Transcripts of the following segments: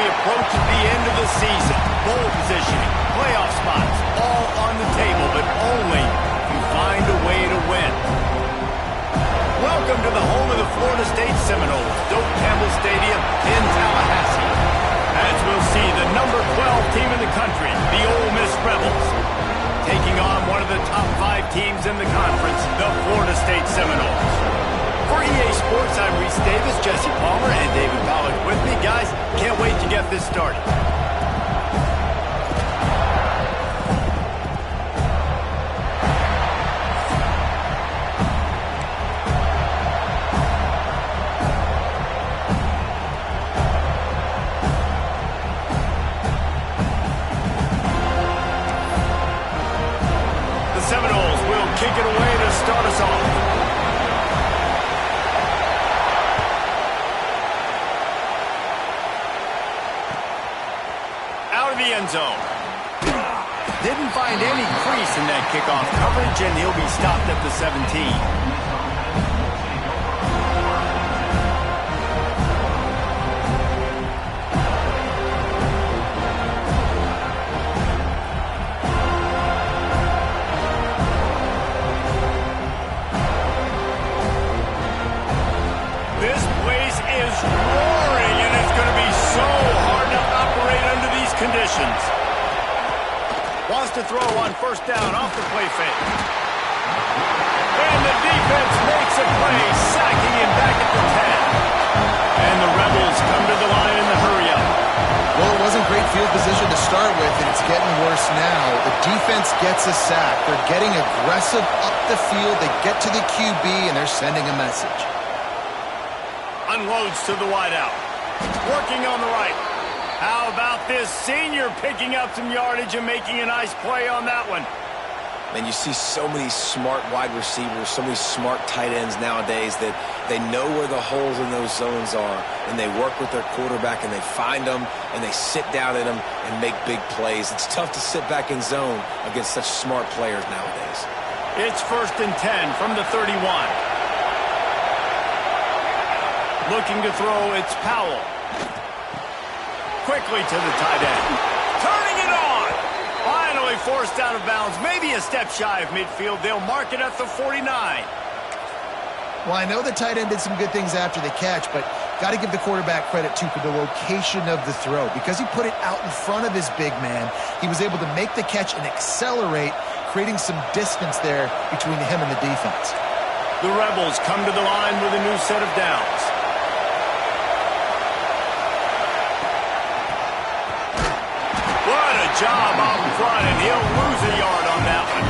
we approach the end of the season. Bowl positioning, playoff spots, all on the table, but only if you find a way to win. Welcome to the home of the Florida State Seminoles, Doak Campbell Stadium in Tallahassee. As we'll see the number 12 team in the country, the Ole Miss Rebels, taking on one of the top 5 teams in the conference, the Florida State Seminoles. For EA Sports, I'm Reese Davis, Jesse Palmer, and David Pollack with me. Guys, can't wait to get this started. The Seminoles will kick it away to start us off. End zone. Didn't find any crease in that kickoff coverage, and he'll be stopped at the 17. This place is roaring, and it's going to be so hard to operate under these conditions. Wants to throw on first down off the play fake. And the defense makes a play, sacking him back at the 10. And the Rebels come to the line in the hurry-up. Well, it wasn't great field position to start with, and it's getting worse now. The defense gets a sack. They're getting aggressive up the field. They get to the QB, and they're sending a message. Unloads to the wideout. Working on the right. How about this senior picking up some yardage and making a nice play on that one? Man, you see so many smart wide receivers, so many smart tight ends nowadays that they know where the holes in those zones are, and they work with their quarterback, and they find them, and they sit down in them and make big plays. It's tough to sit back in zone against such smart players nowadays. It's 1st and 10 from the 31. Looking to throw, it's Powell. Quickly to the tight end. Turning it on. Finally forced out of bounds. Maybe a step shy of midfield. They'll mark it at the 49. Well, I know the tight end did some good things after the catch, but got to give the quarterback credit, too, for the location of the throw. Because he put it out in front of his big man, he was able to make the catch and accelerate, creating some distance there between him and the defense. The Rebels come to the line with a new set of downs. Job out in front, and he'll lose a yard on that one.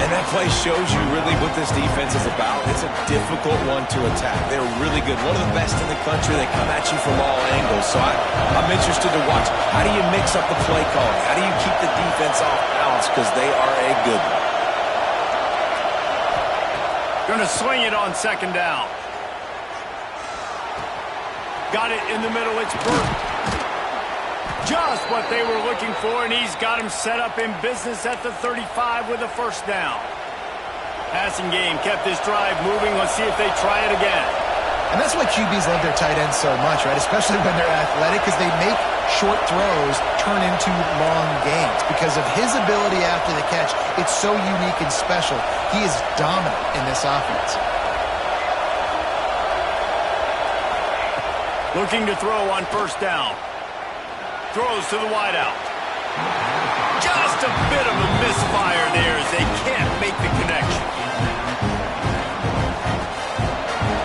And that play shows you really what this defense is about. It's a difficult one to attack. They're really good. One of the best in the country. They come at you from all angles. So I'm interested to watch. How do you mix up the play calling? How do you keep the defense off balance? Because they are a good one. Going to swing it on 2nd down. Got it in the middle. It's Burton. Just what they were looking for, and he's got him set up in business at the 35 with a 1st down. Passing game kept this drive moving. Let's see if they try it again. And that's why QBs love their tight ends so much, right? Especially when they're athletic, because they make short throws turn into long gains. Because of his ability after the catch, it's so unique and special. He is dominant in this offense. Looking to throw on 1st down. Throws to the wideout. Just a bit of a misfire there as they can't make the connection.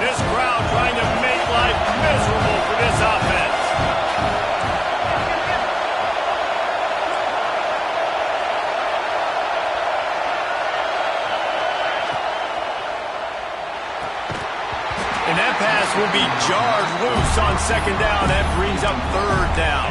This crowd trying to make life miserable for this offense. And that pass will be jarred loose on 2nd down. That brings up 3rd down.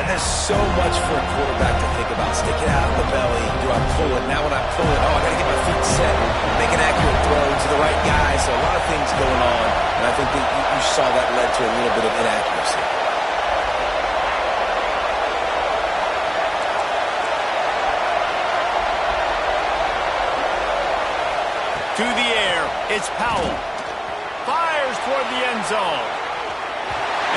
There's so much for a quarterback to think about. Stick it out of the belly. Do I pull it? Now when I pull it, I got to get my feet set. Make an accurate throw to the right guy. So a lot of things going on. And I think that you saw that led to a little bit of inaccuracy. To the air, it's Powell. Fires toward the end zone.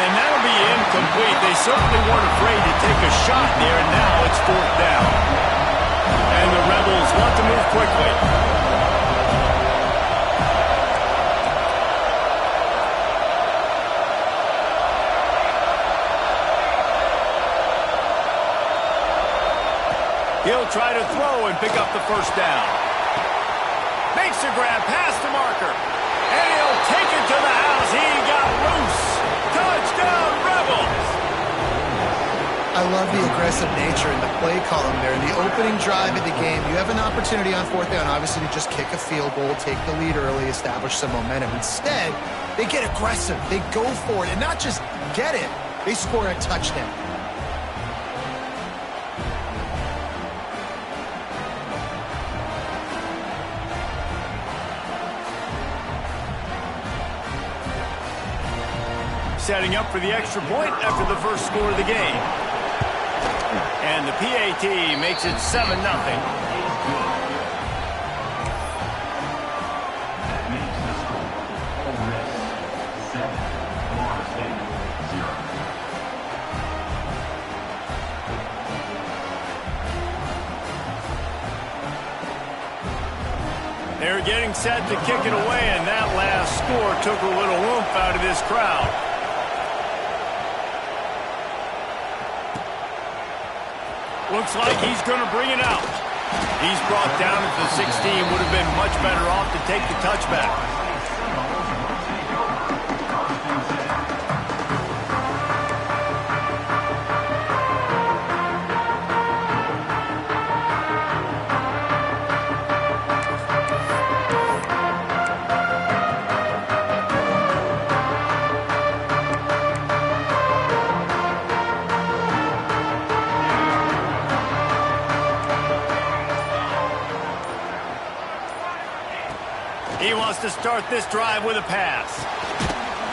And that'll be incomplete. They certainly weren't afraid to take a shot there, and now it's 4th down. And the Rebels want to move quickly. He'll try to throw and pick up the 1st down. Makes a grab past the marker. And he'll take it to the house. He got loose. Touchdown, Rebels! I love the aggressive nature in the play column there. In the opening drive of the game, you have an opportunity on 4th down, obviously, to just kick a field goal, take the lead early, establish some momentum. Instead, they get aggressive. They go for it. And not just get it, they score a touchdown. Setting up for the extra point after the first score of the game. And the PAT makes it 7-0. They're getting set to kick it away, and that last score took a little oomph out of this crowd. Looks like he's going to bring it out. He's brought down at the 16. Would have been much better off to take the touchback. He wants to start this drive with a pass.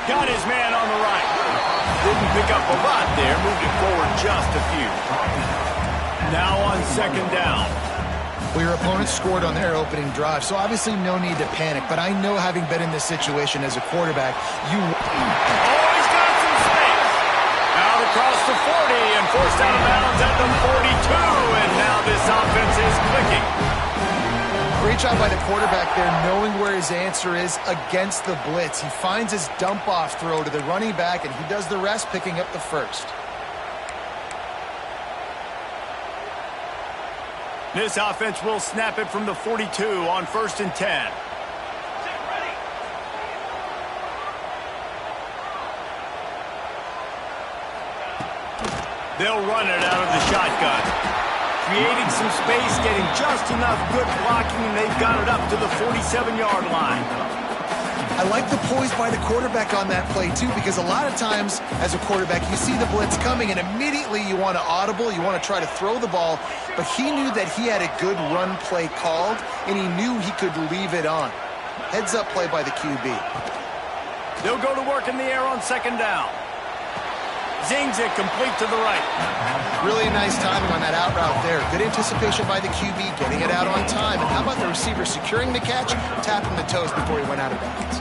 Got his man on the right. Didn't pick up a lot there. Moved it forward just a few. Now on 2nd down. Well, your opponent scored on their opening drive, so obviously no need to panic. But I know, having been in this situation as a quarterback, you... Oh, he's got some space. Out across the 40 and forced out of bounds at the 42. And now this offense is clicking. Great job by the quarterback there, knowing where his answer is against the blitz. He finds his dump-off throw to the running back, and he does the rest, picking up the 1st. This offense will snap it from the 42 on 1st and 10. They'll run it out of the shotgun. Creating some space, getting just enough good blocking, and they've got it up to the 47-yard line. I like the poise by the quarterback on that play, too, because a lot of times, as a quarterback, you see the blitz coming, and immediately you want to audible, you want to try to throw the ball, but he knew that he had a good run play called, and he knew he could leave it on. Heads-up play by the QB. They'll go to work in the air on 2nd down. Zings it complete to the right. Really nice timing on that out route there. Good anticipation by the QB, getting it out on time. And how about the receiver securing the catch, tapping the toes before he went out of bounds.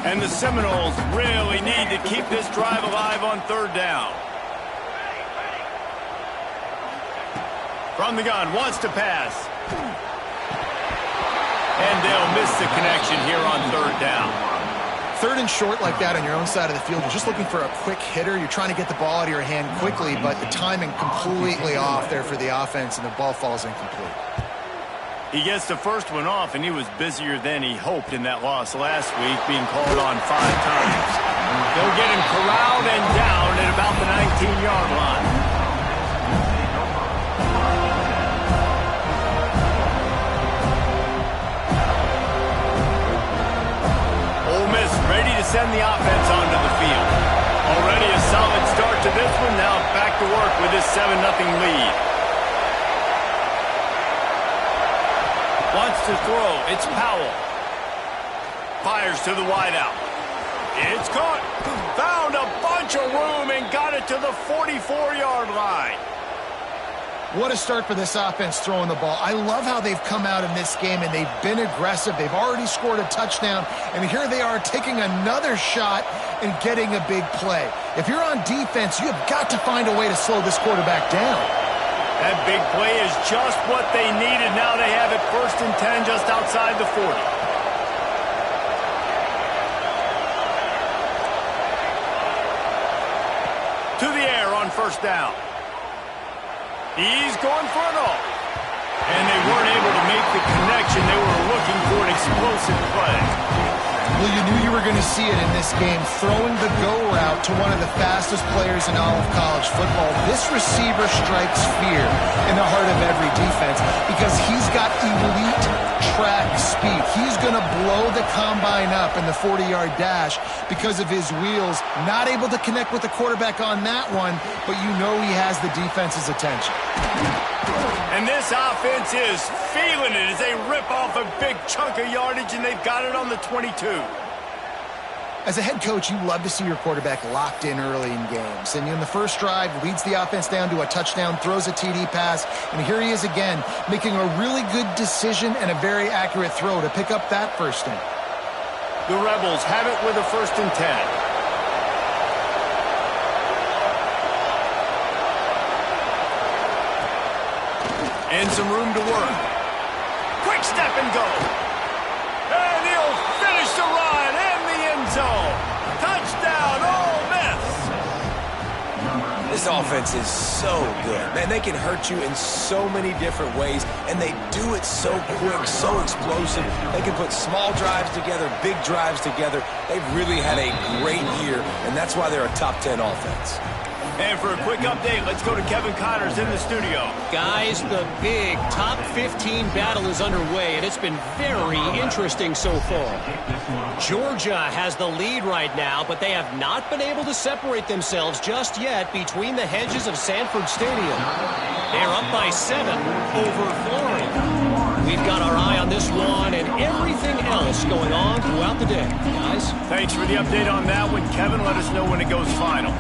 And the Seminoles really need to keep this drive alive on 3rd down. From the gun, wants to pass. And they'll miss the connection here on 3rd down. 3rd and short like that on your own side of the field, you're just looking for a quick hitter. You're trying to get the ball out of your hand quickly, but the timing completely off there for the offense, and the ball falls incomplete. He gets the first one off, and he was busier than he hoped in that loss last week, being called on 5 times. They'll get him corralled and down at about the 19-yard line. Ready to send the offense onto the field. Already a solid start to this one. Now back to work with this 7-0 lead. Wants to throw. It's Powell. Fires to the wideout. It's caught. Found a bunch of room and got it to the 44-yard line. What a start for this offense throwing the ball. I love how they've come out in this game, and they've been aggressive. They've already scored a touchdown, and here they are taking another shot and getting a big play. If you're on defense, you have got to find a way to slow this quarterback down. That big play is just what they needed. Now they have it 1st and 10 just outside the 40. To the air on 1st down. He's going for it all. And they weren't able to make the connection. They were looking for an explosive play. Well, you knew you were going to see it in this game, throwing the go route to one of the fastest players in all of college football. This receiver strikes fear in the heart of every defense because he's got elite track speed. He's going to blow the combine up in the 40-yard dash because of his wheels. Not able to connect with the quarterback on that one, but you know he has the defense's attention. And this offense is feeling it as they rip off a big chunk of yardage, and they've got it on the 22. As a head coach, you love to see your quarterback locked in early in games. And in the first drive, leads the offense down to a touchdown, throws a TD pass, and here he is again, making a really good decision and a very accurate throw to pick up that 1st down. The Rebels have it with a 1st and 10. And some room to work. Quick step and go. And he'll finish the run in the end zone. Touchdown, Ole Miss. This offense is so good. Man, they can hurt you in so many different ways, and they do it so quick, so explosive. They can put small drives together, big drives together. They've really had a great year, and that's why they're a top 10 offense. And for a quick update, let's go to Kevin Connors in the studio. Guys, the big top 15 battle is underway, and it's been very interesting so far. Georgia has the lead right now, but they have not been able to separate themselves just yet between the hedges of Sanford Stadium. They're up by 7 over Florida. We've got our eye on this one and everything else going on throughout the day. Guys? Thanks for the update on that one, Kevin. Let us know when it goes final.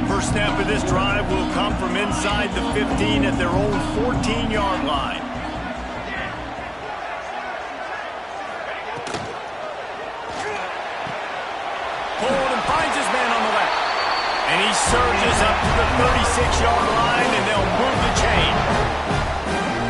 First snap of this drive will come from inside the 15 at their own 14-yard line. Hold and finds his man on the left. And he surges up to the 36-yard line, and they'll move the chain.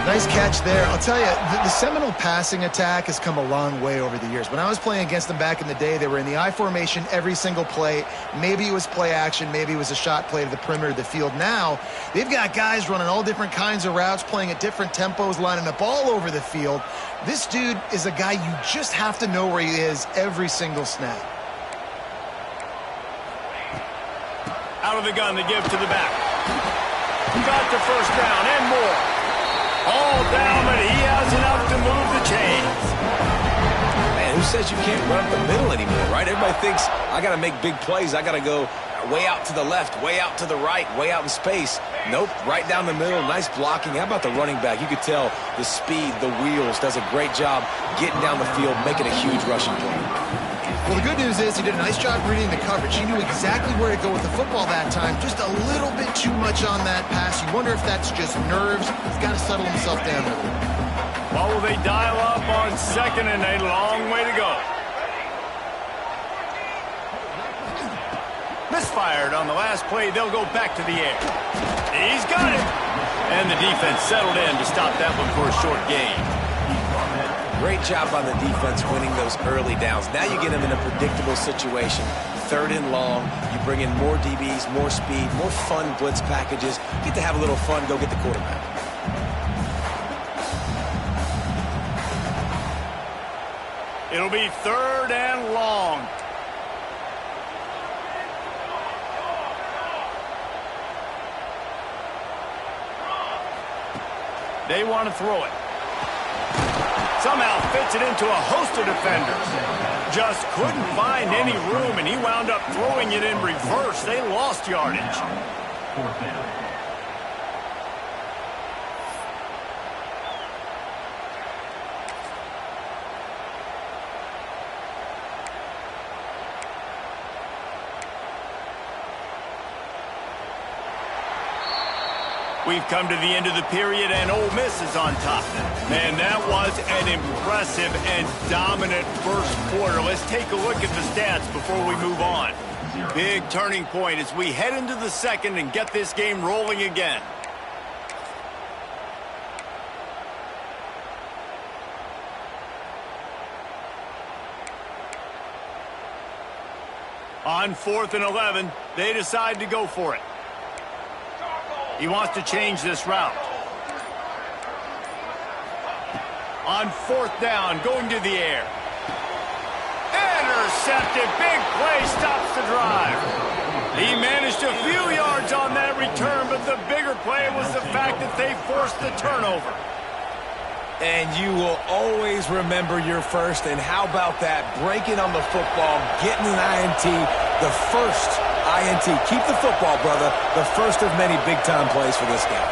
Nice catch there. I'll tell you, the Seminole passing attack has come a long way over the years. When I was playing against them back in the day, they were in the I formation every single play. Maybe it was play action. Maybe it was a shot play to the perimeter of the field. Now, they've got guys running all different kinds of routes, playing at different tempos, lining up all over the field. This dude is a guy you just have to know where he is every single snap. Out of the gun, they give to the back. Got the 1st down and more. All down, but he has enough to move the chains. Man, who says you can't run up the middle anymore, right? Everybody thinks, I got to make big plays. I got to go way out to the left, way out to the right, way out in space. Nope, right down the middle, nice blocking. How about the running back? You could tell the speed, the wheels, does a great job getting down the field, making a huge rushing play. Well, the good news is he did a nice job reading the coverage. He knew exactly where to go with the football that time. Just a little bit too much on that pass. You wonder if that's just nerves. He's got to settle himself down a little. Well, will they dial up on 2nd and a long way to go? Misfired on the last play. They'll go back to the air. He's got it. And the defense settled in to stop that one for a short gain. Great job by the defense winning those early downs. Now you get them in a predictable situation. 3rd and long. You bring in more DBs, more speed, more fun blitz packages. Get to have a little fun, go get the quarterback. It'll be 3rd and long. They want to throw it. Somehow fits it into a host of defenders. Just couldn't find any room, and he wound up throwing it in reverse. They lost yardage. 4th down. We've come to the end of the period, and Ole Miss is on top. And that was an impressive and dominant first quarter. Let's take a look at the stats before we move on. Big turning point as we head into the second and get this game rolling again. On 4th and 11, they decide to go for it. He wants to change this route. On 4th down, going to the air. Intercepted. Big play stops the drive. He managed a few yards on that return, but the bigger play was the fact that they forced the turnover. And you will always remember your first. And how about that? Breaking on the football, getting an INT, the first INT. Keep the football, brother. The first of many big-time plays for this guy.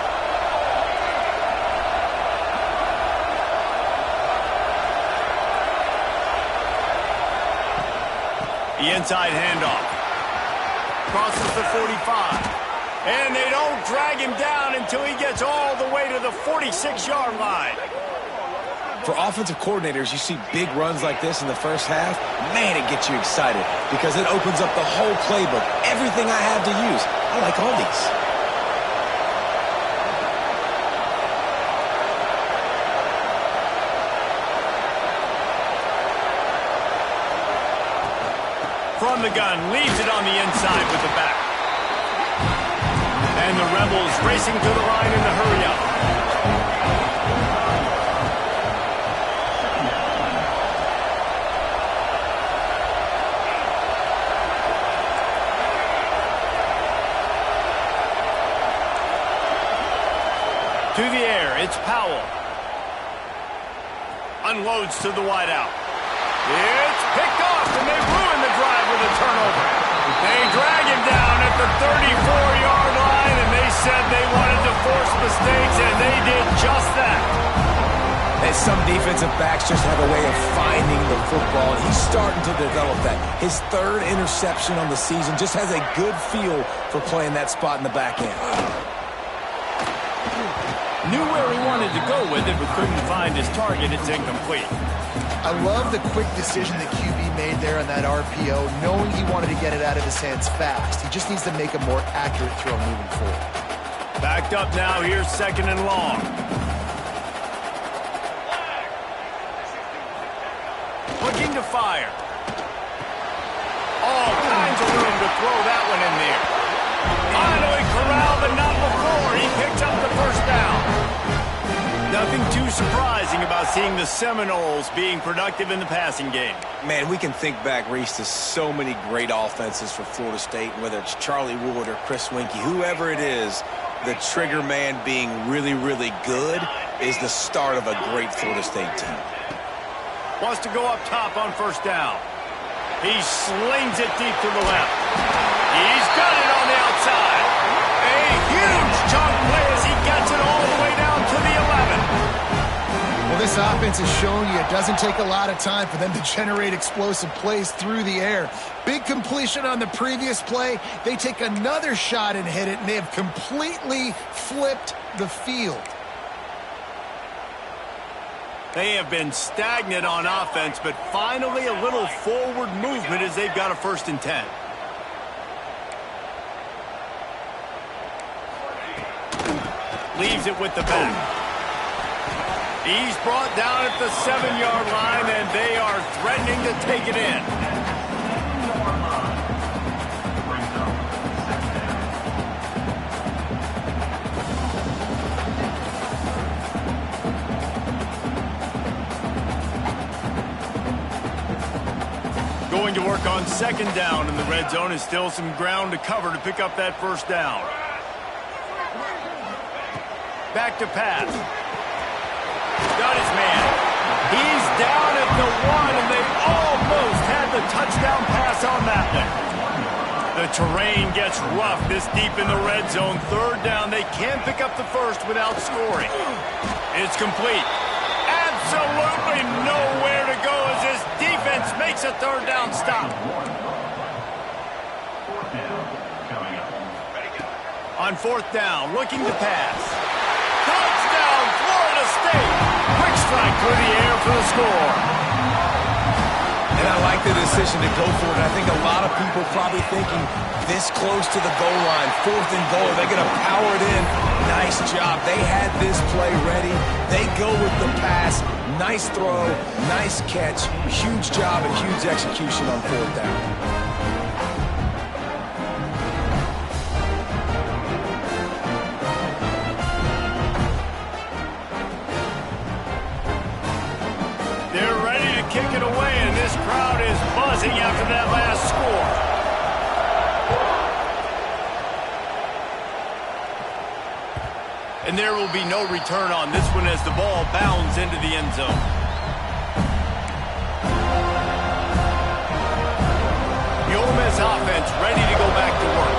The inside handoff. Crosses the 45. And they don't drag him down until he gets all the way to the 46-yard line. For offensive coordinators, you see big runs like this in the first half, man, it gets you excited because it opens up the whole playbook. Everything I have to use. I like all these. From the gun, leaves it on the inside with the back. And the Rebels racing to the line in the hurry-up. To the air, it's Powell. Unloads to the wideout. It's picked off, and they ruin the drive with a turnover. They drag him down at the 34-yard line, and they said they wanted to force mistakes, and they did just that. And some defensive backs just have a way of finding the football, and he's starting to develop that. His third interception on the season just has a good feel for playing that spot in the back end. Knew where he wanted to go with it, but couldn't find his target. It's incomplete. I love the quick decision that QB made there on that RPO, knowing he wanted to get it out of his hands fast. He just needs to make a more accurate throw moving forward. Backed up now. Here's 2nd and long. Looking to fire. All kinds of room to throw that one in there. Finally corralled, but not before. He picked up the first down. Nothing too surprising about seeing the Seminoles being productive in the passing game. Man, we can think back, Reese, to so many great offenses for Florida State, whether it's Charlie Wood or Chris Winkie, whoever it is, the trigger man being really, really good is the start of a great Florida State team. Wants to go up top on 1st down. He slings it deep to the left. He's got it on the outside. A huge chunk play as he gets it all the way down to the 11. Well, this offense has shown you it doesn't take a lot of time for them to generate explosive plays through the air. Big completion on the previous play. They take another shot and hit it, and they have completely flipped the field. They have been stagnant on offense, but finally a little forward movement as they've got a 1st and 10. Leaves it with the back. He's brought down at the 7-yard line, and they are threatening to take it in. Going to work on 2nd down in the red zone, and still some ground to cover to pick up that 1st down. Back to pass. Got his man. He's down at the 1, and they almost had the touchdown pass on that one. The terrain gets rough this deep in the red zone. 3rd down. They can pick up the 1st without scoring. It's complete. Absolutely nowhere to go as this defense makes a 3rd down stop. On fourth down, looking to pass. Touchdown, Florida State. Quick strike through the air for the score. And I like the decision to go for it. I think a lot of people probably thinking this close to the goal line, fourth and goal, they're going to power it in. Nice job. They had this play ready. They go with the pass. Nice throw, nice catch. Huge job and huge execution on fourth down. They're ready to kick it away, and this crowd is buzzing after that last score. And there will be no return on this one as the ball bounds into the end zone. The Ole Miss offense ready to go back to work.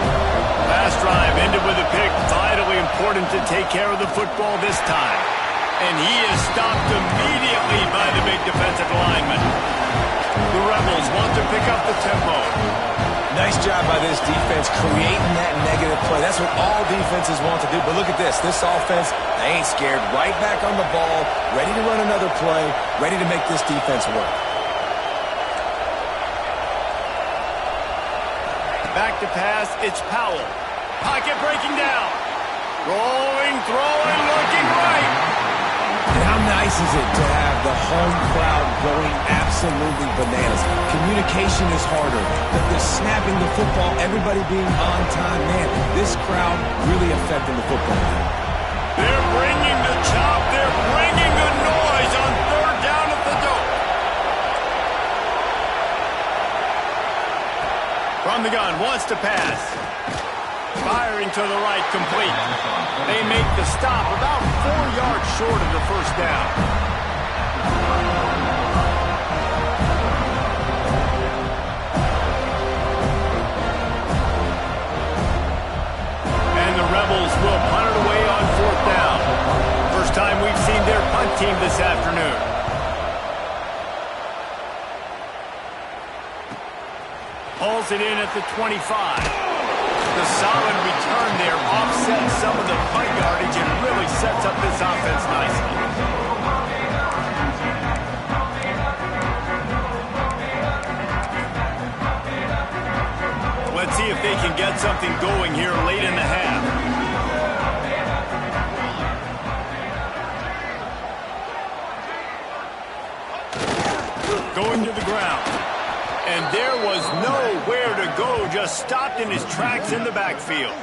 Last drive ended with a pick. Vitally important to take care of the football this time. And he is stopped immediately by the big defensive lineman. The Rebels want to pick up the tempo. Nice job by this defense creating that negative play. That's what all defenses want to do. But look at this. This offense, they ain't scared. Right back on the ball, ready to run another play, ready to make this defense work. Back to pass, it's Powell. Pocket breaking down. Rolling, throwing, looking right. And how nice is it to have the home crowd going absolutely bananas? Communication is harder. The snapping the football, everybody being on time. Man, this crowd really affecting the football. They're bringing the chop. They're bringing the noise on third down at the dope. From the gun, wants to pass. Firing to the right, complete. They make the stop about 4 yards short of the first down. And the Rebels will punt it away on fourth down. First time we've seen their punt team this afternoon. Pulls it in at the 25. The solid return there offsets some of the punt yardage and really sets up this offense nicely. Let's see if they can get something going here late in the half. Going to the ground. And there was nowhere to go, just stopped in his tracks in the backfield.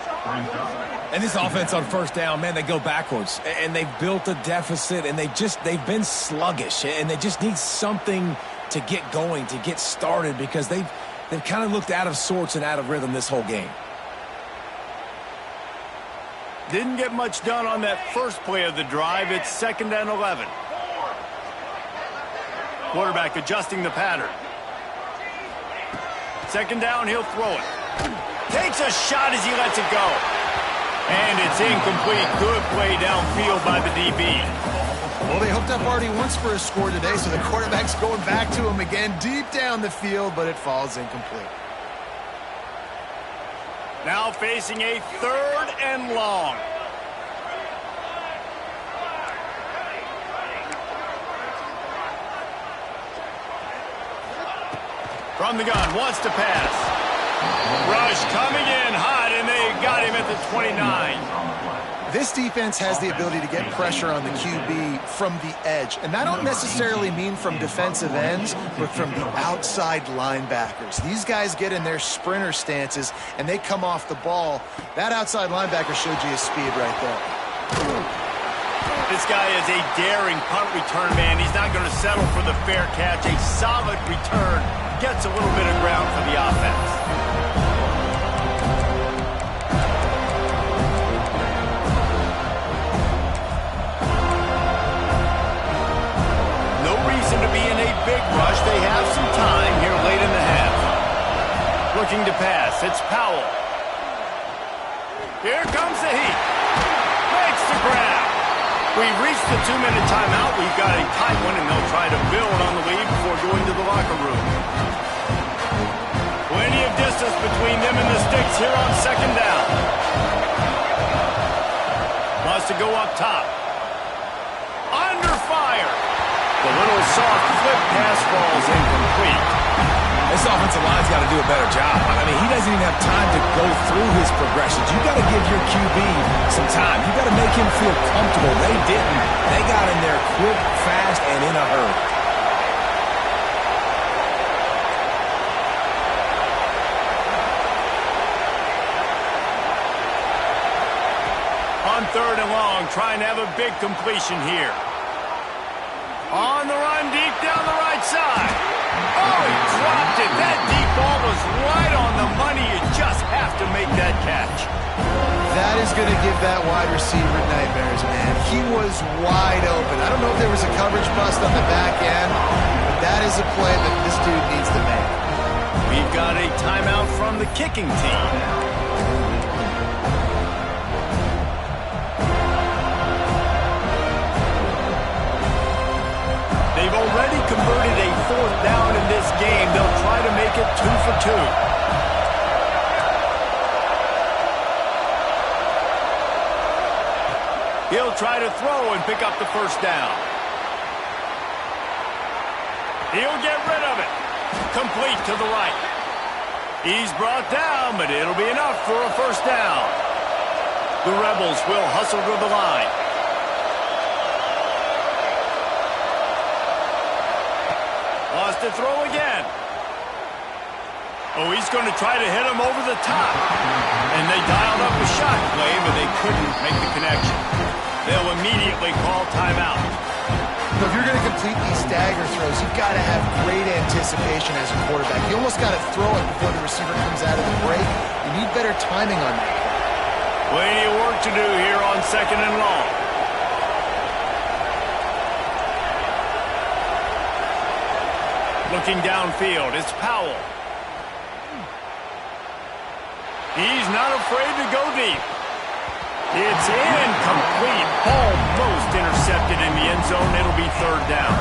And this offense on first down, man, they go backwards. And they've built a deficit, and they've been sluggish. And they just need something to get going, to get started, because they've kind of looked out of sorts and out of rhythm this whole game. Didn't get much done on that first play of the drive. It's 2nd and 11. Quarterback adjusting the pattern. 2nd down, he'll throw it. Takes a shot as he lets it go. And it's incomplete. Good play downfield by the DB. Well, they hooked up already once for a score today, so the quarterback's going back to him again deep down the field, but it falls incomplete. Now facing a 3rd and long. From the gun, wants to pass. Rush coming in hot, and they got him at the 29. This defense has the ability to get pressure on the QB from the edge. And that don't necessarily mean from defensive ends, but from the outside linebackers. These guys get in their sprinter stances, and they come off the ball. That outside linebacker showed you his speed right there. This guy is a daring punt return man. He's not going to settle for the fair catch. A solid return. Gets a little bit of ground for the offense. No reason to be in a big rush. They have some time here late in the half. Looking to pass. It's Powell. Here comes the heat. Makes the grab. We've reached the 2-minute timeout. We've got a tight one, and they'll try to build on the lead before going to the locker room. Plenty of distance between them and the sticks here on 2nd down. to go up top. Under fire. The little soft flip pass falls incomplete. This offensive line's got to do a better job. I mean, he doesn't even have time to go through his progressions. You got to give your QB some time. You got to make him feel comfortable. They didn't. They got in there quick, fast, and in a hurry. On 3rd and long, trying to have a big completion here. On the run, deep down the right side. Oh, he dropped it. That deep ball was right on the money. You just have to make that catch. That is going to give that wide receiver nightmares, man. He was wide open. I don't know if there was a coverage bust on the back end, but that is a play that this dude needs to make. We've got a timeout from the kicking team. They've already converted a 4th down in this game. They'll try to make it 2 for 2. He'll try to throw and pick up the 1st down. He'll get rid of it. Complete to the right. He's brought down, but it'll be enough for a 1st down. The Rebels will hustle to the line. Lost to throw again. Oh, he's going to try to hit him over the top. And they dialed up a shot play, but they couldn't make the connection. They'll immediately call timeout. So if you're going to complete these stagger throws, you've got to have great anticipation as a quarterback. You almost got to throw it before the receiver comes out of the break. You need better timing on that. Plenty of work to do here on 2nd and long. Looking downfield, it's Powell. He's not afraid to go deep. It's incomplete. Almost intercepted in the end zone. It'll be 3rd down.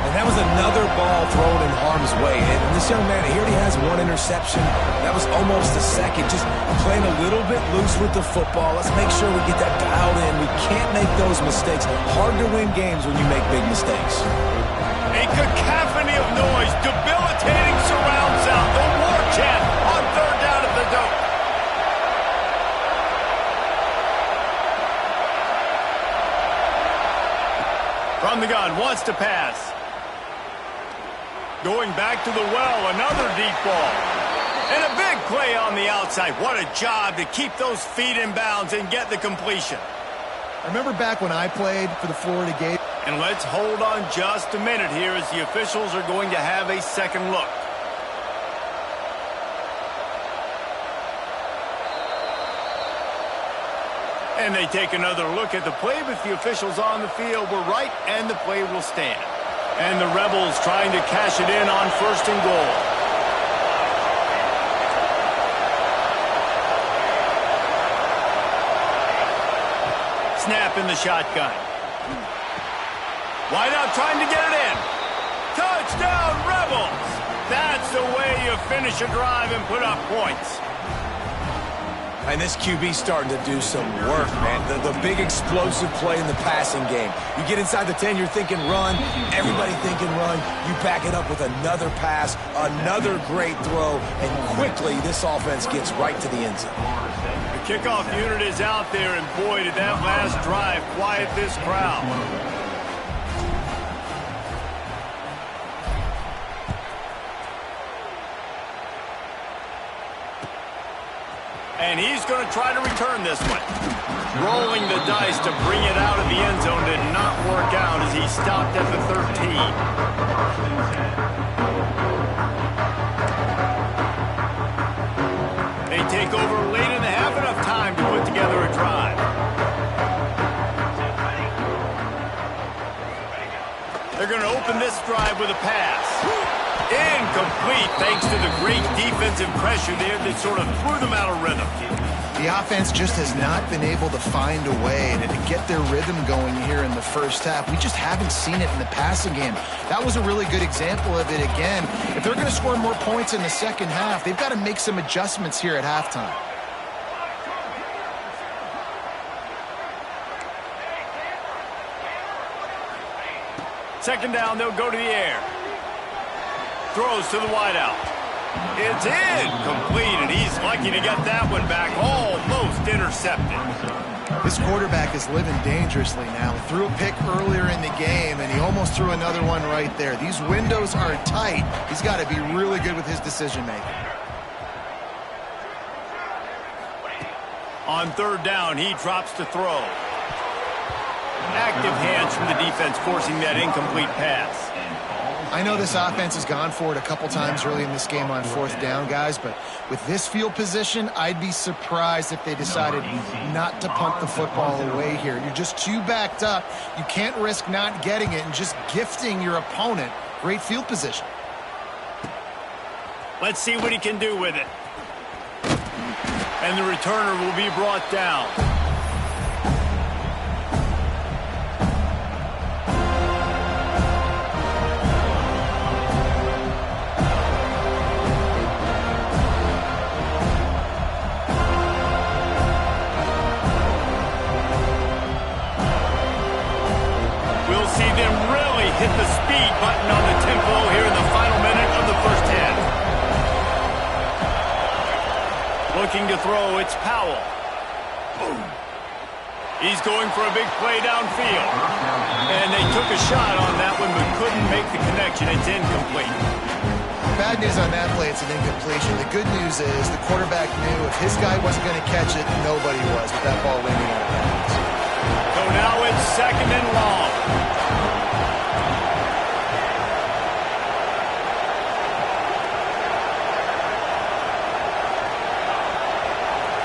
And that was another ball thrown in harm's way. And this young man, he already has 1 interception. That was almost a second. Just playing a little bit loose with the football. Let's make sure we get that dialed in. We can't make those mistakes. Hard to win games when you make big mistakes. A cacophony of noise, debilitating surround sound, the war chant on 3rd down at the Doak. From the gun, wants to pass. Going back to the well, another deep ball. And a big play on the outside. What a job to keep those feet in bounds and get the completion. I remember back when I played for the Florida Gators. And let's hold on just a minute here as the officials are going to have a second look. And they take another look at the play, but the officials on the field were right, and the play will stand. And the Rebels trying to cash it in on 1st and goal. Snap in the shotgun. Wide out trying to get it in. Touchdown, Rebels! That's the way you finish a drive and put up points. And this QB's starting to do some work, man. The big explosive play in the passing game. You get inside the 10, you're thinking run. Everybody thinking run. You back it up with another pass, another great throw, and quickly this offense gets right to the end zone. The kickoff unit is out there, and boy, did that last drive quiet this crowd. And he's going to try to return this one. Rolling the dice to bring it out of the end zone did not work out as he stopped at the 13. They take over late in the half, enough time to put together a drive. They're going to open this drive with a pass. Incomplete thanks to the great defensive pressure there that sort of threw them out of rhythm. The offense just has not been able to find a way to get their rhythm going here in the first half. We just haven't seen it in the passing game. That was a really good example of it again. If they're going to score more points in the second half, they've got to make some adjustments here at halftime. Second down, they'll go to the air. Throws to the wideout. It's incomplete, and he's lucky to get that one back. Almost intercepted. This quarterback is living dangerously now. He threw a pick earlier in the game, and he almost threw another one right there. These windows are tight. He's got to be really good with his decision-making. On third down, he drops to throw. Active hands from the defense forcing that incomplete pass. I know this offense has gone for it a couple times early in this game on fourth down, guys, but with this field position, I'd be surprised if they decided not to punt the football away here. You're just too backed up. You can't risk not getting it and just gifting your opponent great field position. Let's see what he can do with it. And the returner will be brought down. We'll see them really hit the speed button on the tempo here in the final minute of the first half. Looking to throw, it's Powell. He's going for a big play downfield. And they took a shot on that one but couldn't make the connection. It's incomplete. Bad news on that play, it's an incompletion. The good news is the quarterback knew if his guy wasn't going to catch it, nobody was with that ball landing out of bounds. So now it's second and long.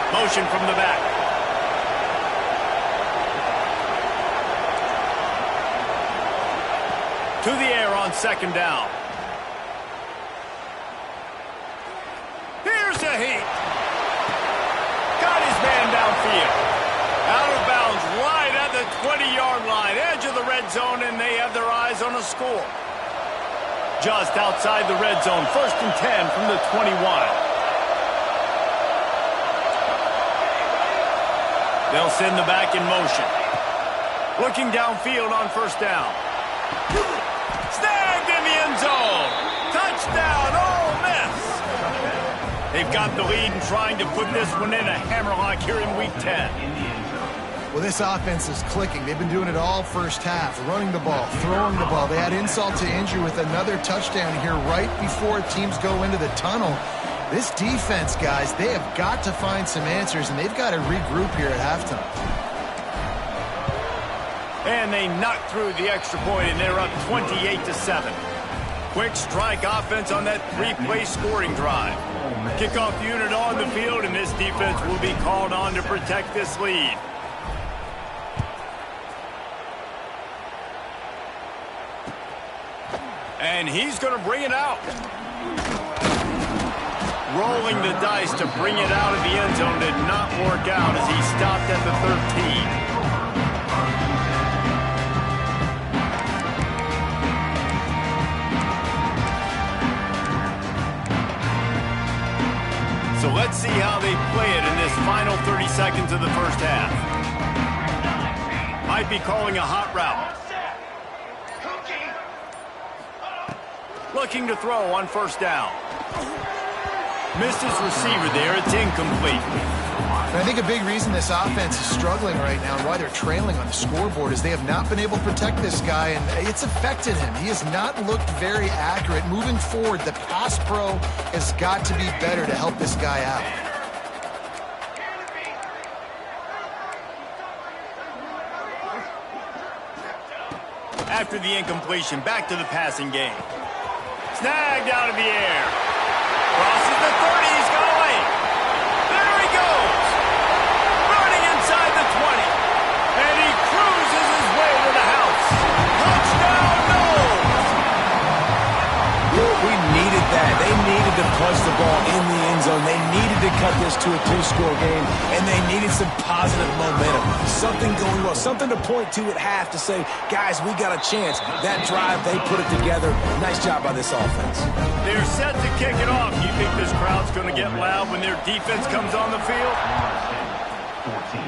Motion from the back. To the air on second down. Here's a heat. Got his man downfield. Out of bounds right at the 20-yard line. Edge of the red zone, and they have their eyes on a score. Just outside the red zone. First and 10 from the 21. They'll send the back in motion. Looking downfield on first down. Snagged in the end zone. Touchdown, Ole Miss. They've got the lead and trying to put this one in a hammerlock here in Week 10. Well, this offense is clicking. They've been doing it all first half, running the ball, throwing the ball. They had insult to injury with another touchdown here right before teams go into the tunnel. This defense, guys, they have got to find some answers, and they've got to regroup here at halftime. And they knocked through the extra point, and they're up 28-7. Quick strike offense on that three-play scoring drive. Kickoff unit on the field, and this defense will be called on to protect this lead. And he's going to bring it out. Rolling the dice to bring it out of the end zone did not work out as he stopped at the 13. So let's see how they play it in this final 30 seconds of the first half. Might be calling a hot route. Looking to throw on first down. Missed his receiver there. It's incomplete. And I think a big reason this offense is struggling right now and why they're trailing on the scoreboard is they have not been able to protect this guy, and it's affected him. He has not looked very accurate. Moving forward, the pass pro has got to be better to help this guy out. After the incompletion, back to the passing game. Snagged out of the air. Crosses the 30, he's going. There he goes. Running inside the 20. And he cruises his way to the house. Touchdown, Noles. We needed that. They needed to punch the ball in the end zone. They needed to cut this to a two-score game, and they needed some positive momentum. Something going well, something to point to at half to say, guys, we got a chance. That drive, they put it together. Nice job by this offense. They're set to kick it off. You think this crowd's going to get loud when their defense comes on the field? 14.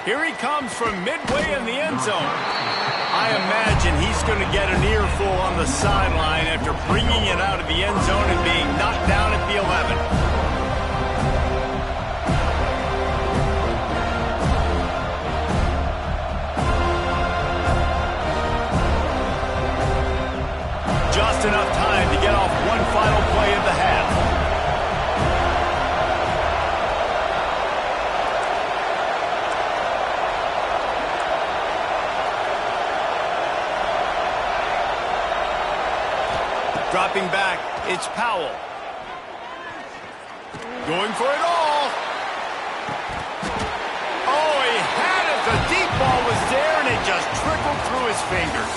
Here he comes from midway in the end zone. I imagine he's going to get an earful on the sideline after bringing it out of the end zone and being knocked down at the 11. Just enough time to get off one final play of the half. Dropping back, it's Powell. Going for it all. Oh, he had it. The deep ball was there, and it just trickled through his fingers.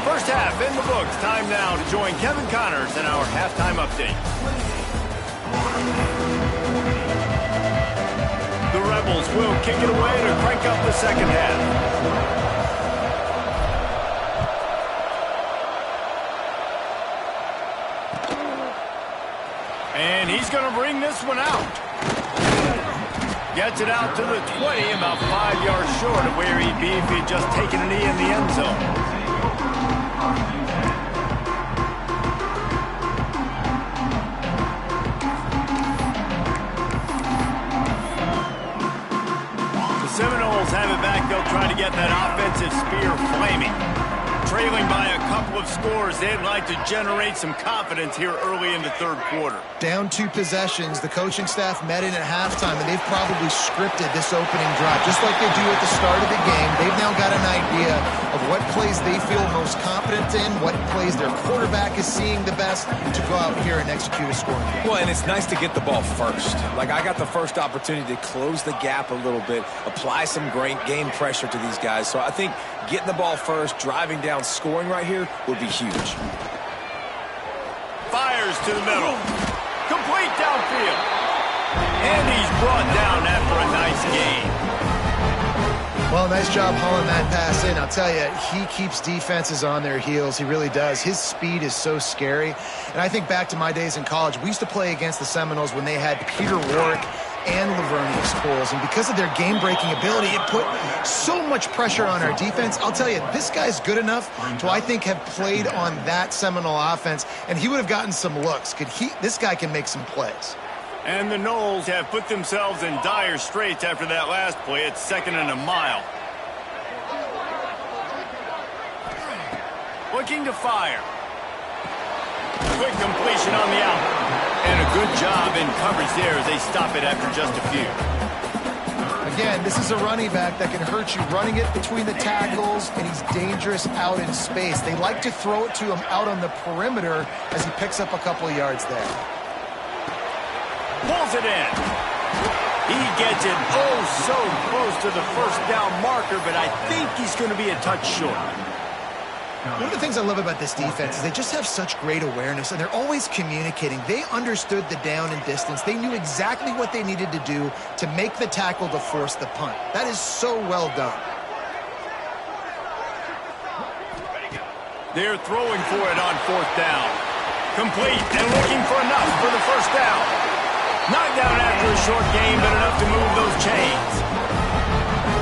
First half in the books. Time now to join Kevin Connors in our halftime update. The Rebels will kick it away to crank up the second half. And he's going to bring this one out. Gets it out to the 20, about 5 yards short of where he'd be if he'd just taken a knee in the end zone. The Seminoles have it back. They'll try to get that offensive spear flaming. Trailing by a couple of scores, they'd like to generate some confidence here early in the third quarter. Down 2 possessions, the coaching staff met in at halftime, and they've probably scripted this opening drive. Just like they do at the start of the game, they've now got an idea of what plays they feel most confident in, what plays their quarterback is seeing the best to go out here and execute a scoring drive. Well, and it's nice to get the ball first. Like, I got the first opportunity to close the gap a little bit, apply some great game pressure to these guys. So I think getting the ball first, driving down, scoring right here would be huge. Fires to the middle. Complete downfield. And he's brought down after a nice gain. Well, nice job hauling that pass in. I'll tell you, he keeps defenses on their heels. He really does. His speed is so scary. And I think back to my days in college, we used to play against the Seminoles when they had Peter Warrick and Lavernius Coles, and because of their game-breaking ability, it put so much pressure on our defense. I'll tell you, this guy's good enough to, I think, have played on that Seminole offense, and he would have gotten some looks. This guy can make some plays. And the Noles have put themselves in dire straits after that last play. It's 2nd and a mile. Looking to fire. Quick completion on the out. And a good job in coverage there as they stop it after just a few. Again, this is a running back that can hurt you running it between the tackles, and he's dangerous out in space. They like to throw it to him out on the perimeter as he picks up a couple of yards there. Pulls it in. He gets it so close to the first down marker, but I think he's going to be a touch short. One of the things I love about this defense is they just have such great awareness, and they're always communicating. They understood the down and distance. They knew exactly what they needed to do to make the tackle to force the punt. That is so well done. They're throwing for it on 4th down. Complete and looking for enough for the first down. Knocked down after a short gain, but enough to move those chains.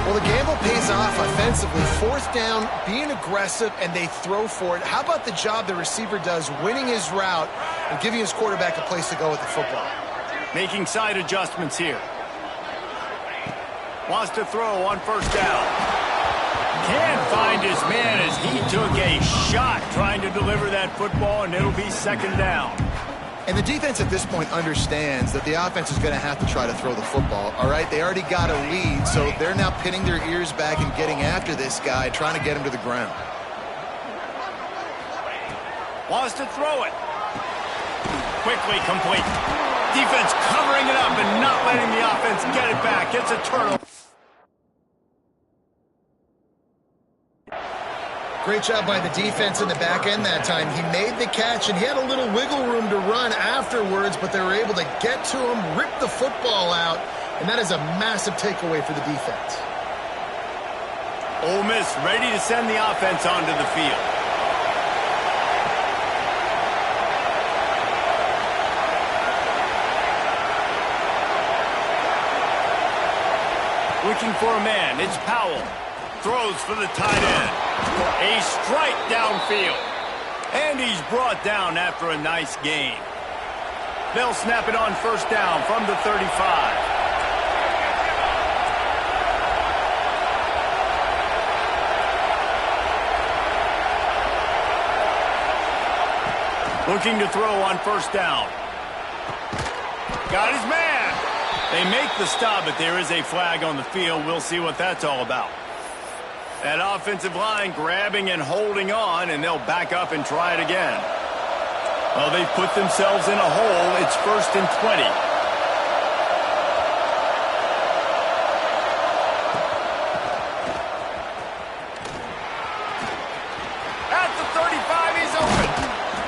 Well, the gamble pays off offensively. 4th down, being aggressive, and they throw for it. How about the job the receiver does winning his route and giving his quarterback a place to go with the football? Making side adjustments here. Wants to throw on 1st down. Can't find his man as he took a shot trying to deliver that football, and it'll be 2nd down. And the defense at this point understands that the offense is going to have to try to throw the football, all right? They already got a lead, so they're now pinning their ears back and getting after this guy, trying to get him to the ground. Wants to throw it. Quickly complete. Defense covering it up and not letting the offense get it back. It's a turnover. Great job by the defense in the back end that time. He made the catch, and he had a little wiggle room to run afterwards, but they were able to get to him, rip the football out, and that is a massive takeaway for the defense. Ole Miss ready to send the offense onto the field. Looking for a man. It's Powell. Throws for the tight end. A strike downfield. And he's brought down after a nice gain. They'll snap it on first down from the 35. Looking to throw on first down. Got his man. They make the stop, but there is a flag on the field. We'll see what that's all about. That offensive line grabbing and holding on, and they'll back up and try it again. Well, they put themselves in a hole. It's 1st and 20. At the 35, he's open.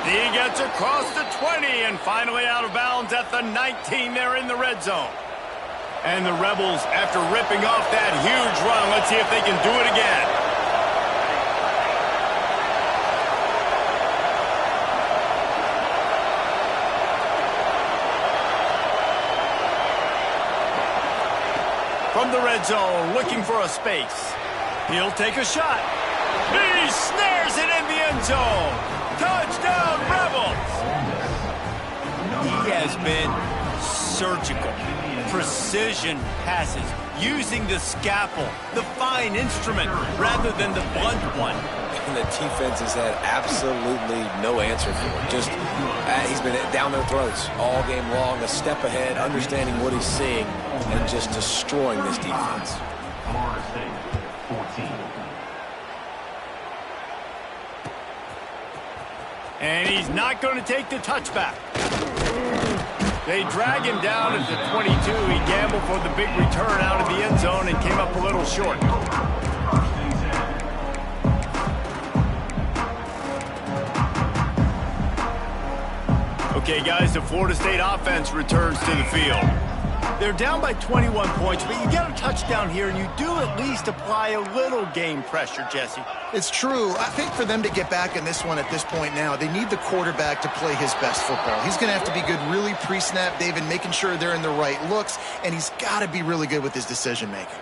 He gets across the 20 and finally out of bounds at the 19. They're in the red zone. And the Rebels, after ripping off that huge run, let's see if they can do it again. From the red zone, looking for a space. He'll take a shot. He snares it in the end zone. Touchdown, Rebels! He has been surgical. Precision passes, using the scalpel, the fine instrument, rather than the blunt one. And the defense has had absolutely no answer for it. Just, he's been down their throats all game long, a step ahead, understanding what he's seeing, and just destroying this defense. And he's not going to take the touchback. They drag him down at the 22. He gambled for the big return out of the end zone and came up a little short. Okay, guys, the Florida State offense returns to the field. They're down by 21 points, but you get a touchdown here, and you do at least apply a little game pressure, Jesse. It's true. I think for them to get back in this one at this point now, they need the quarterback to play his best football. He's going to have to be good really pre-snap, David, making sure they're in the right looks, and he's got to be really good with his decision-making.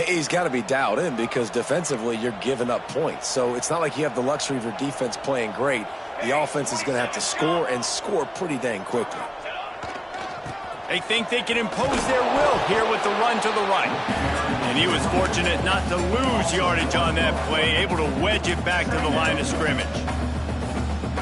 He's got to be dialed in because defensively you're giving up points. So it's not like you have the luxury of your defense playing great. The offense is going to have to score and score pretty dang quickly. They think they can impose their will here with the run to the right. And he was fortunate not to lose yardage on that play, able to wedge it back to the line of scrimmage.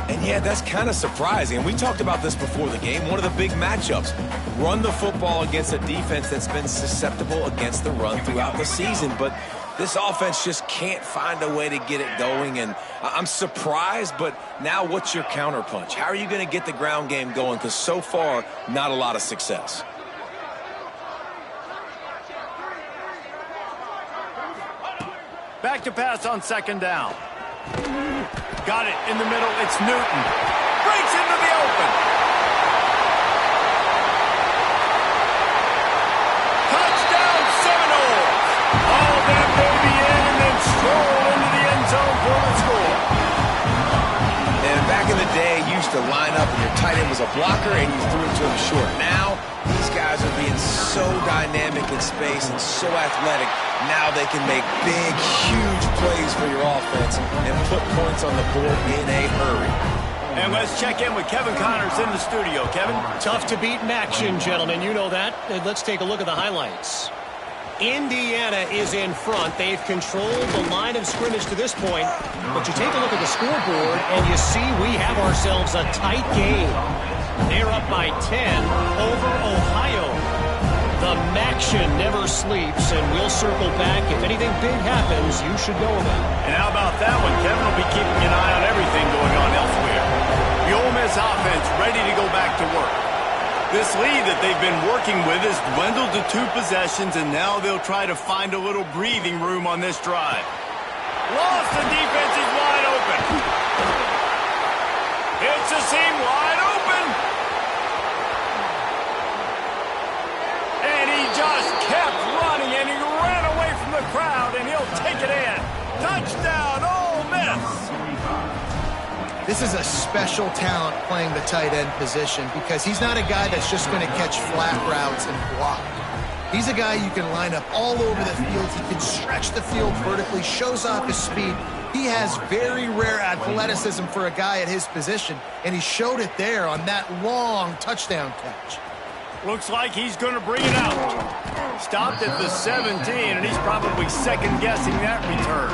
And yeah, that's kind of surprising. We talked about this before the game. One of the big matchups. Run the football against a defense that's been susceptible against the run throughout the season. But this offense just can't find a way to get it going. And I'm surprised, but now what's your counterpunch? How are you going to get the ground game going? Because so far, not a lot of success. Back to pass on second down. Got it in the middle. It's Newton. Breaks into the open. Touchdown Seminoles. All that baby in and then stroll into the end zone for the score. And back in the day, you used to line up and your tight end was a blocker and you threw it to him short. Now, these guys are being so dynamic in space and so athletic. Now they can make big, huge plays for your offense and put points on the board in a hurry. And let's check in with Kevin Connors in the studio. Kevin? Tough to beat in action, gentlemen. You know that. Let's take a look at the highlights. Indiana is in front. They've controlled the line of scrimmage to this point. But you take a look at the scoreboard, and you see we have ourselves a tight game. They're up by 10 over Ohio. The Maction never sleeps, and we'll circle back. If anything big happens, you should know about it. And how about that one? Kevin will be keeping an eye on everything going on elsewhere. The Ole Miss offense ready to go back to work. This lead that they've been working with has dwindled to 2 possessions, and now they'll try to find a little breathing room on this drive. Lost, the defense is wide open. It's a seam wide open. And he just kept running, and he ran away from the crowd, and he'll take it in. Touchdown, Ole Miss. This is a special talent playing the tight end position because he's not a guy that's just going to catch flat routes and block. He's a guy you can line up all over the field. He can stretch the field vertically, shows off his speed. He has very rare athleticism for a guy at his position, and he showed it there on that long touchdown catch. Looks like he's going to bring it out. Stopped at the 17, and he's probably second-guessing that return.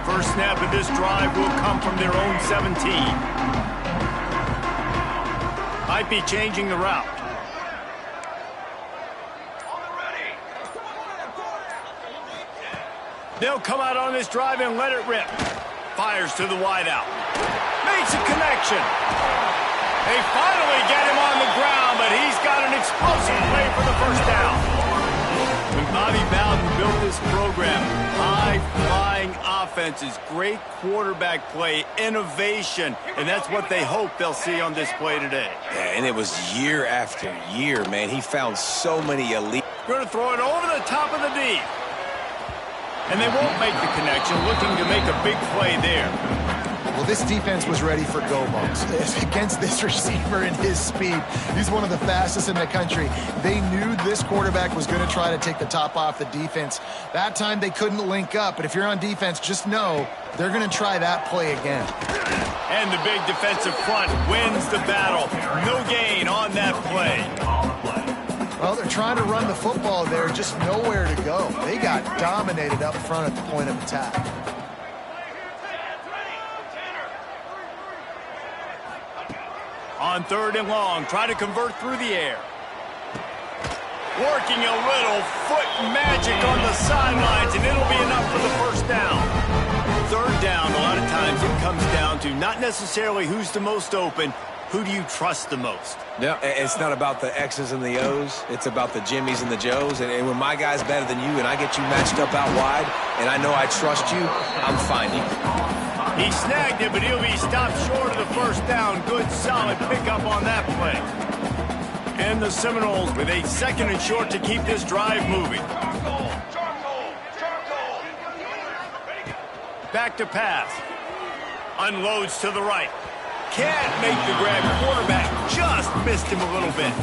First snap of this drive will come from their own 17. Might be changing the route. They'll come out on this drive and let it rip. Fires to the wideout. Makes a connection. They finally get him on the ground, but he's got an explosive play for the first down. When Bobby Bowden built this program, high-flying offenses, great quarterback play, innovation, and that's what they hope they'll see on display today. Yeah, and it was year after year, man. He found so many elite. Going to throw it over the top of the deep. And they won't make the connection, looking to make a big play there. Well, this defense was ready for go balls against this receiver and his speed. He's one of the fastest in the country. They knew this quarterback was going to try to take the top off the defense. That time they couldn't link up, but if you're on defense, just know they're going to try that play again. And the big defensive front wins the battle. No gain on that play. Well, they're trying to run the football there, just nowhere to go. They got dominated up front at the point of attack. On 3rd and long, try to convert through the air. Working a little foot magic on the sidelines, and it'll be enough for the first down. 3rd down, a lot of times it comes down to not necessarily who's the most open, who do you trust the most? No, it's not about the X's and the O's. It's about the Jimmies and the Joes. And when my guy's better than you and I get you matched up out wide and I know I trust you, I'm finding. He snagged it, but he'll be stopped short of the first down. Good, solid pickup on that play. And the Seminoles with a 2nd and short to keep this drive moving. Back to pass. Unloads to the right. Can't make the grab. Quarterback just missed him a little bit.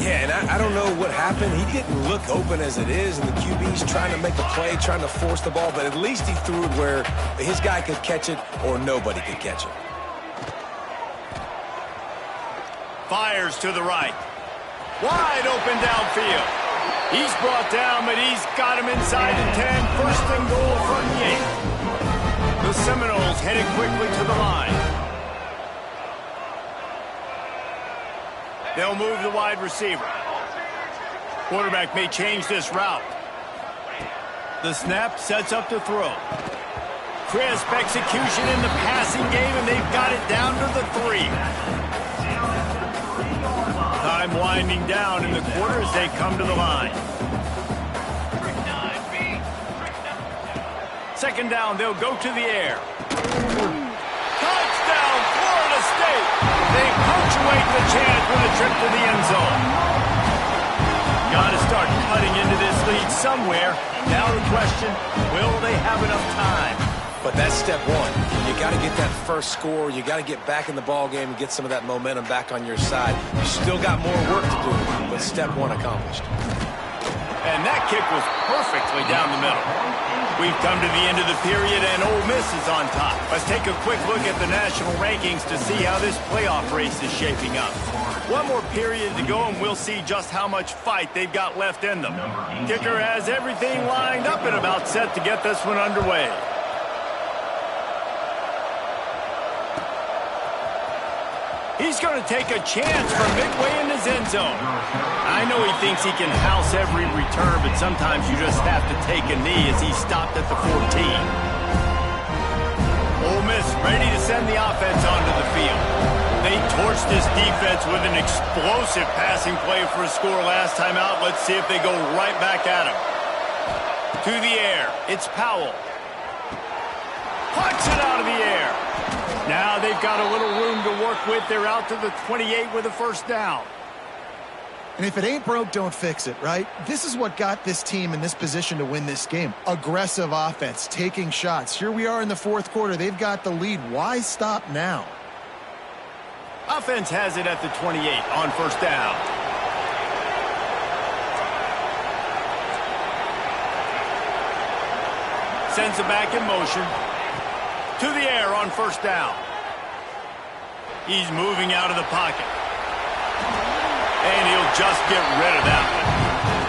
Yeah, and I don't know what happened. He didn't look open as it is, and the QB's trying to make a play, trying to force the ball, but at least he threw it where his guy could catch it or nobody could catch it. Fires to the right. Wide open downfield. He's brought down, but he's got him inside the 10. 1st and goal from the 8. The Seminoles headed quickly to the line. They'll move the wide receiver. Quarterback may change this route. The snap sets up to throw. Crisp execution in the passing game, and they've got it down to the 3. Time winding down in the quarter as they come to the line. 2nd down, they'll go to the air. Touchdown, Florida State! They punctuate the chance with a trip to the end zone. Got to start cutting into this lead somewhere. Now the question, will they have enough time? But that's step one. You got to get that first score. You got to get back in the ball game and get some of that momentum back on your side. You still got more work to do, but step one accomplished. And that kick was perfectly down the middle. We've come to the end of the period, and Ole Miss is on top. Let's take a quick look at the national rankings to see how this playoff race is shaping up. One more period to go, and we'll see just how much fight they've got left in them. Kicker has everything lined up and about set to get this one underway. He's going to take a chance from midway in his end zone. I know he thinks he can house every return, but sometimes you just have to take a knee as he stopped at the 14. Ole Miss ready to send the offense onto the field. They torched this defense with an explosive passing play for a score last time out. Let's see if they go right back at him. To the air. It's Powell. Punts it out of the air. Now they've got a little room to work with. They're out to the 28 with a first down. And if it ain't broke, don't fix it, right? This is what got this team in this position to win this game. Aggressive offense, taking shots. Here we are in the fourth quarter. They've got the lead. Why stop now? Offense has it at the 28 on first down. Sends it back in motion. To the air on first down. He's moving out of the pocket. And he'll just get rid of that one.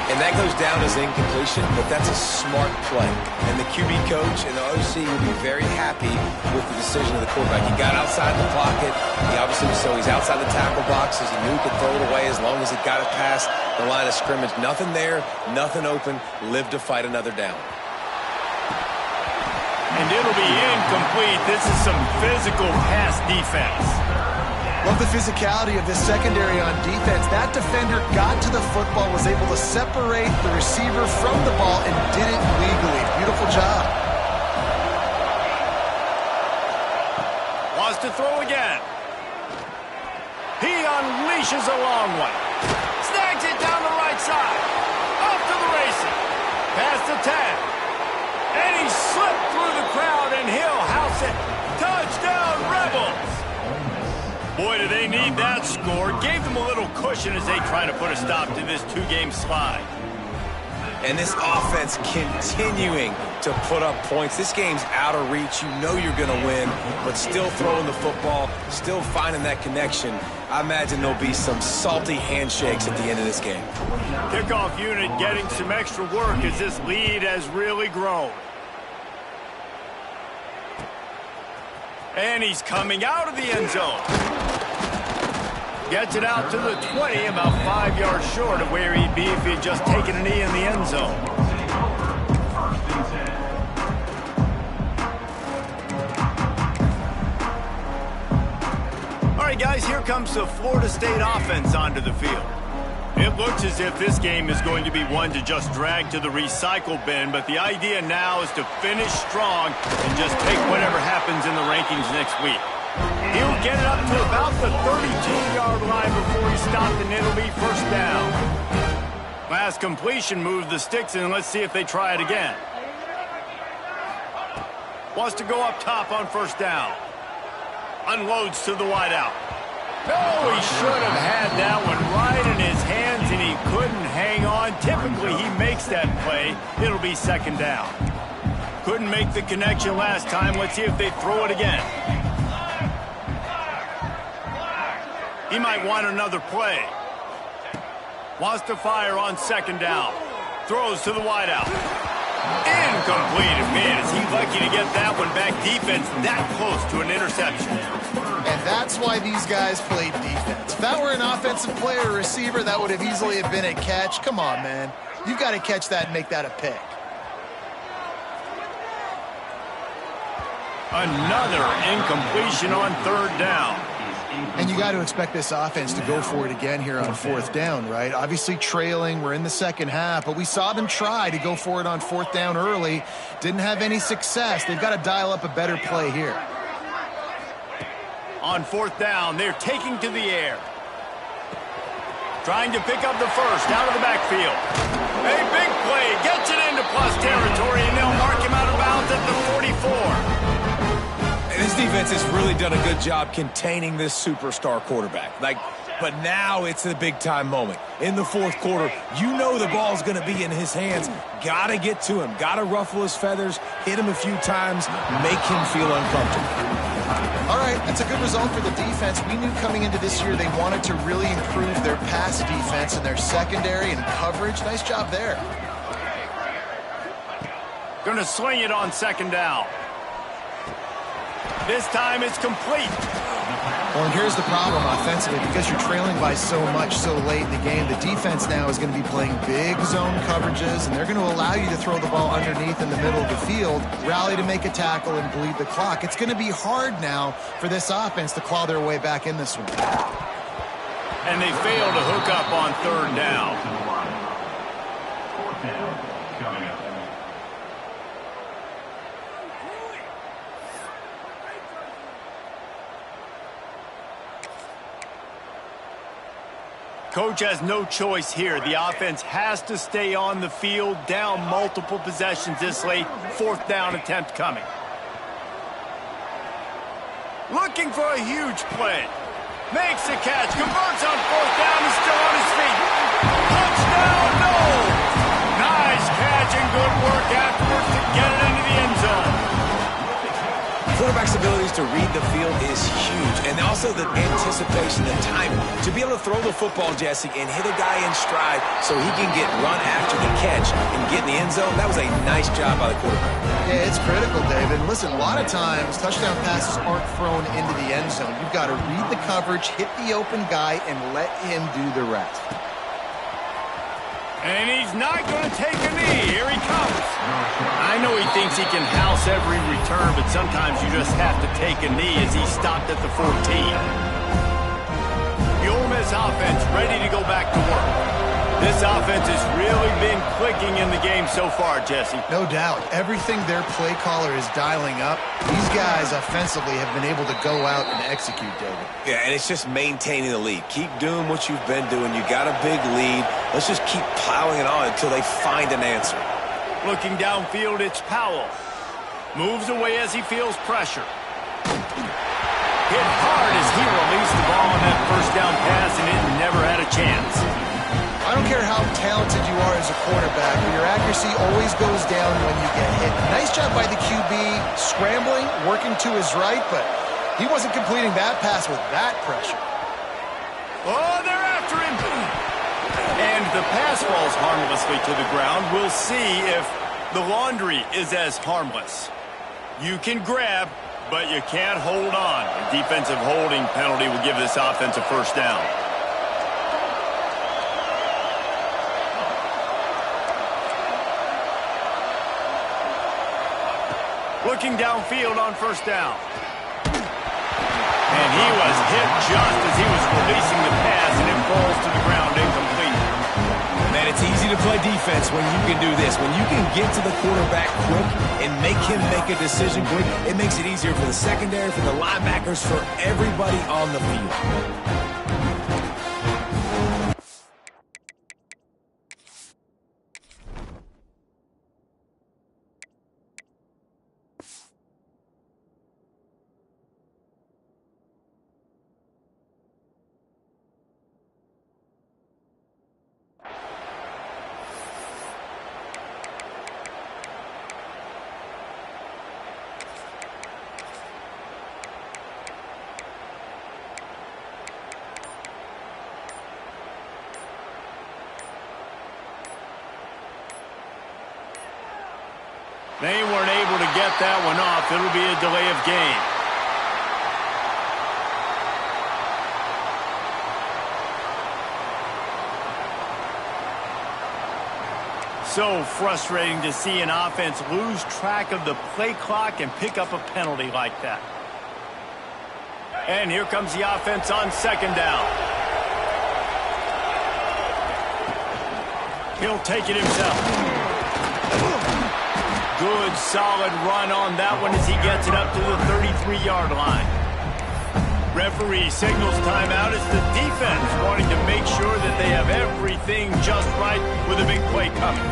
And that goes down as incompletion, but that's a smart play. And the QB coach and the OC will be very happy with the decision of the quarterback. He got outside the pocket. He obviously was so he's outside the tackle boxes. He knew he could throw it away as long as he got it past the line of scrimmage. Nothing there, nothing open. Live to fight another down. And it'll be incomplete. This is some physical pass defense. Love the physicality of this secondary on defense. That defender got to the football, was able to separate the receiver from the ball, and did it legally. Beautiful job. Wants to throw again. He unleashes a long one. Snags it down the right side. Off to the races. Past the 10. And he slipped through the crowd, and he'll house it. Touchdown, Rebels! Boy, do they need that score. Gave them a little cushion as they try to put a stop to this two-game slide. And this offense continuing to put up points. This game's out of reach. You know you're going to win, but still throwing the football, still finding that connection. I imagine there'll be some salty handshakes at the end of this game. Kickoff unit getting some extra work as this lead has really grown. And he's coming out of the end zone. Gets it out to the 20, about 5 yards short of where he'd be if he'd just taken a knee in the end zone. All right, guys, here comes the Florida State offense onto the field. It looks as if this game is going to be one to just drag to the recycle bin, but the idea now is to finish strong and just take whatever happens in the rankings next week. He'll get it up to about the 32-yard line before he's stopped, and it'll be first down. Last completion moved the sticks, and let's see if they try it again. Wants to go up top on first down. Unloads to the wideout. No, he should have had that one right in his hands, and he couldn't hang on. Typically, he makes that play. It'll be second down. Couldn't make the connection last time. Let's see if they throw it again. He might want another play. Wants to fire on second down. Throws to the wideout. Incomplete. Man, is he lucky to get that one back. Defense that close to an interception. And that's why these guys played defense. If that were an offensive player or receiver, that would have easily have been a catch. Come on, man. You've got to catch that and make that a pick. Another incompletion on third down. And you got to expect this offense to go for it again here on fourth down, right? Obviously trailing, we're in the second half, but we saw them try to go for it on fourth down early. Didn't have any success. They've got to dial up a better play here. On fourth down, they're taking to the air. Trying to pick up the first out of the backfield. A big play, gets it into plus territory, and they'll mark him out of bounds at the 44. This defense has really done a good job containing this superstar quarterback. But now it's the big-time moment. In the fourth quarter, you know the ball's going to be in his hands. Got to get to him. Got to ruffle his feathers, hit him a few times, make him feel uncomfortable. All right, that's a good result for the defense. We knew coming into this year they wanted to really improve their pass defense and their secondary and coverage. Nice job there. Going to sling it on second down. This time it's complete. Well, and here's the problem offensively. Because you're trailing by so much so late in the game, the defense now is going to be playing big zone coverages, and they're going to allow you to throw the ball underneath in the middle of the field, rally to make a tackle, and bleed the clock. It's going to be hard now for this offense to claw their way back in this one. And they fail to hook up on third down. Coach has no choice here. The offense has to stay on the field, down multiple possessions this late. 4th down attempt coming. Looking for a huge play. Makes the catch, converts on 4th down, he's still on his feet. Touchdown, no! Nice catch and good work afterwards to get it into the end zone. Quarterback's abilities to read the field is huge, and also the anticipation, the timing. To be able to throw the football, Jesse, and hit a guy in stride so he can get run after the catch and get in the end zone, that was a nice job by the quarterback. Yeah, it's critical, David. Listen, a lot of times, touchdown passes aren't thrown into the end zone. You've got to read the coverage, hit the open guy, and let him do the rest. And he's not going to take a knee. Here he comes. I know he thinks he can house every return, but sometimes you just have to take a knee as he stopped at the 14. The Ole Miss offense ready to go back to work. This offense has really been clicking in the game so far, Jesse. No doubt. Everything their play caller is dialing up, these guys offensively have been able to go out and execute, David. Yeah, and it's just maintaining the lead. Keep doing what you've been doing. You got a big lead. Let's just keep plowing it on until they find an answer. Looking downfield, it's Powell. Moves away as he feels pressure. Hit hard as he released the ball on that 1st down pass, and it never had a chance. I don't care how talented you are as a quarterback, but your accuracy always goes down when you get hit. Nice job by the QB scrambling, working to his right, but he wasn't completing that pass with that pressure. Oh, they're after him. And the pass falls harmlessly to the ground. We'll see if the laundry is as harmless. You can grab, but you can't hold on. A defensive holding penalty will give this offense a 1st down. Looking downfield on 1st down. And he was hit just as he was releasing the pass, and it falls to the ground incomplete. Man, it's easy to play defense when you can do this. When you can get to the quarterback quick and make him make a decision quick, it makes it easier for the secondary, for the linebackers, for everybody on the field. They weren't able to get that one off. It'll be a delay of game. So frustrating to see an offense lose track of the play clock and pick up a penalty like that. And here comes the offense on 2nd down. He'll take it himself. Good, solid run on that one as he gets it up to the 33-yard line. Referee signals timeout as the defense wanting to make sure that they have everything just right with a big play coming.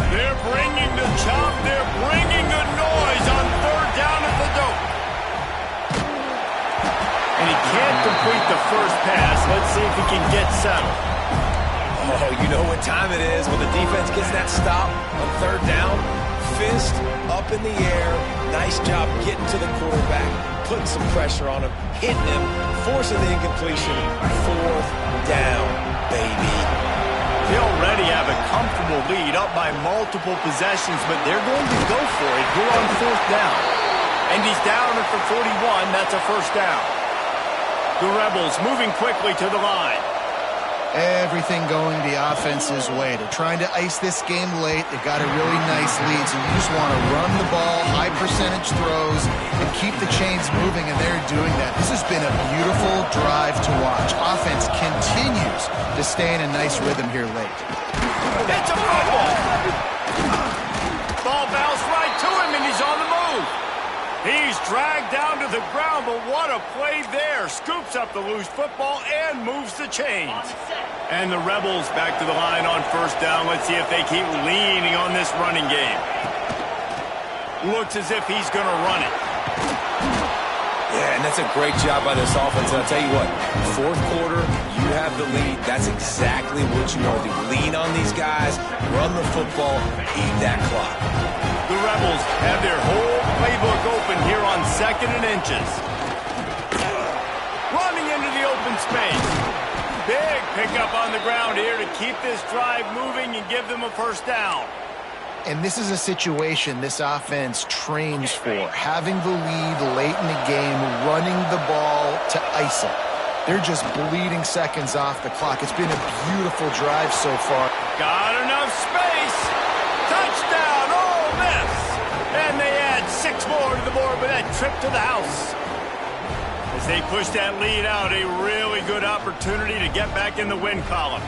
They're bringing the chop. They're bringing the noise on 3rd down at the dope. And he can't complete the first pass. Let's see if he can get settled. Oh, you know what time it is when the defense gets that stop on 3rd down. Fist up in the air. Nice job getting to the quarterback, putting some pressure on him, hitting him, forcing the incompletion. 4th down, baby. They already have a comfortable lead up by multiple possessions, but they're going to go for it here on 4th down. And he's down at the 41. That's a 1st down. The Rebels moving quickly to the line. Everything going the offense's way. They're trying to ice this game late. They've got a really nice lead, so you just want to run the ball, high percentage throws, and keep the chains moving, and they're doing that. This has been a beautiful drive to watch. Offense continues to stay in a nice rhythm here late. It's a fumble. Ball bounced right to him, and he's on the move. He's dragged down to the ground, but what a play there. Scoops up the loose football and moves the chains. And the Rebels back to the line on first down. Let's see if they keep leaning on this running game. Looks as if he's going to run it. Yeah, and that's a great job by this offense. And I'll tell you what, fourth quarter, you have the lead. That's exactly what you want to do. Lean on these guys, run the football, eat that clock. The Rebels have their whole playbook open here on 2nd and inches. Running into the open space. Big pickup on the ground here to keep this drive moving and give them a first down. And this is a situation this offense trains for. Having the lead late in the game, running the ball to ice it. They're just bleeding seconds off the clock. It's been a beautiful drive so far. Got enough space. Touchdown, Ole Miss. And they add 6 more to the board with that trip to the house. As they push that lead out, a really good opportunity to get back in the win column.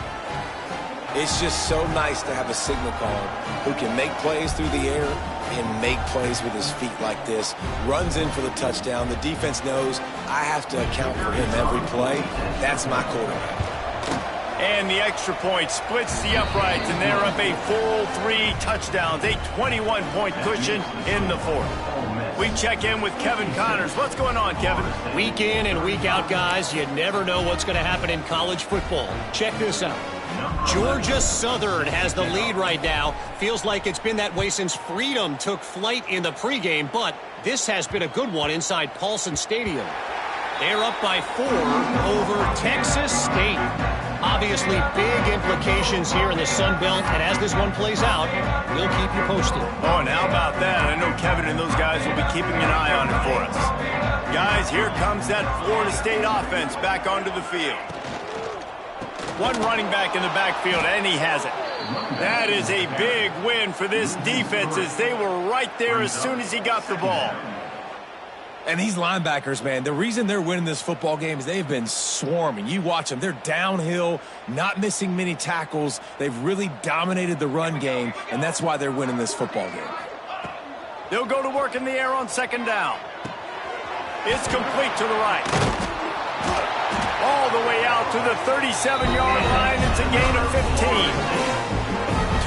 It's just so nice to have a signal caller who can make plays through the air and make plays with his feet like this. Runs in for the touchdown. The defense knows I have to account for him every play. That's my quarterback. And the extra point splits the uprights, and they're up a full 3 touchdowns, a 21-point cushion in the fourth. We check in with Kevin Connors. What's going on, Kevin? Week in and week out, guys, you never know what's going to happen in college football. Check this out. Georgia Southern has the lead right now. Feels like it's been that way since Freedom took flight in the pregame, but this has been a good one inside Paulson Stadium. They're up by 4 over Texas State. Obviously, big implications here in the Sun Belt, and as this one plays out, we'll keep you posted. Oh, and how about that? I know Kevin and those guys will be keeping an eye on it for us. Guys, here comes that Florida State offense back onto the field. One running back in the backfield, and he has it. That is a big win for this defense as they were right there as soon as he got the ball. And these linebackers, man, the reason they're winning this football game is they've been swarming. You watch them. They're downhill, not missing many tackles. They've really dominated the run game, and that's why they're winning this football game. They'll go to work in the air on 2nd down. It's complete to the right. All the way out to the 37-yard line. It's a gain of 15.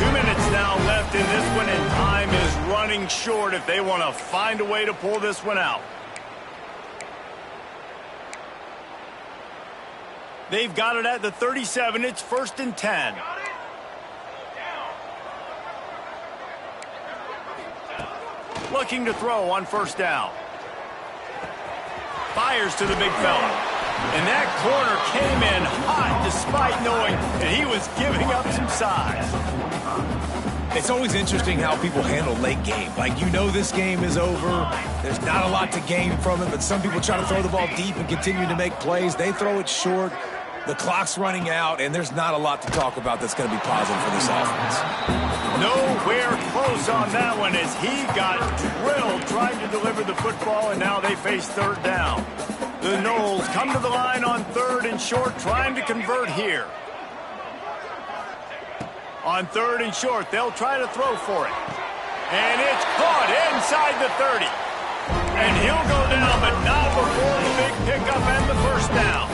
2 minutes now left in this one, and time is running short if they want to find a way to pull this one out. They've got it at the 37. It's 1st and 10. Looking to throw on 1st down. Fires to the big fella. And that corner came in hot despite knowing that he was giving up some size. It's always interesting how people handle late game. Like, you know this game is over. There's not a lot to gain from it, but some people try to throw the ball deep and continue to make plays. They throw it short. The clock's running out, and there's not a lot to talk about that's going to be positive for this offense. Nowhere close on that one as he got drilled trying to deliver the football, and now they face 3rd down. The Noles come to the line on 3rd and short, trying to convert here. On 3rd and short, they'll try to throw for it. And it's caught inside the 30. And he'll go down, but not before the big pickup and the 1st down.